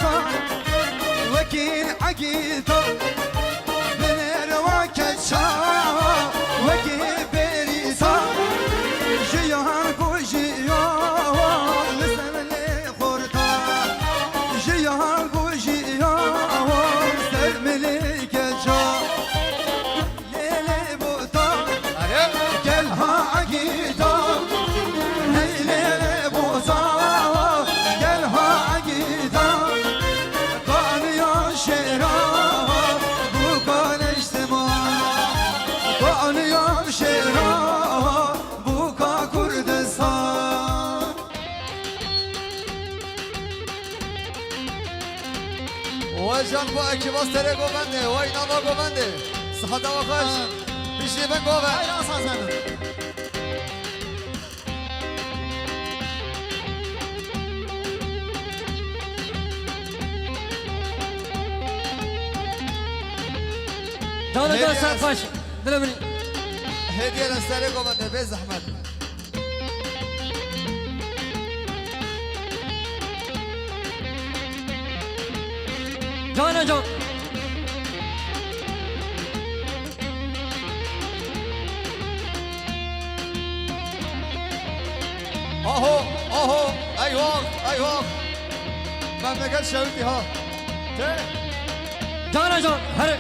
عقيتا وكين عقيتا بنر وكتشا وكين بريتا جيان بوجيان لسن لي خورتا جيان بوجيان سلم لي كتشا ليلي بوتا قالها عقيتا ليلي بوتا قالها عقيتا قال يا شيرا بوكان اجتماع قال يا شيرا بوكا كردستان وجان با اکیباس تره گوونده وای نما گوونده صحت و خوش بیشی بن گوون Hayır asasın. جان جان سر خوش دل منی هدیه لسره گوونده به زحمت جان جان آهو آهو ایوان ایوان مملکت شویدی ها جان جان هره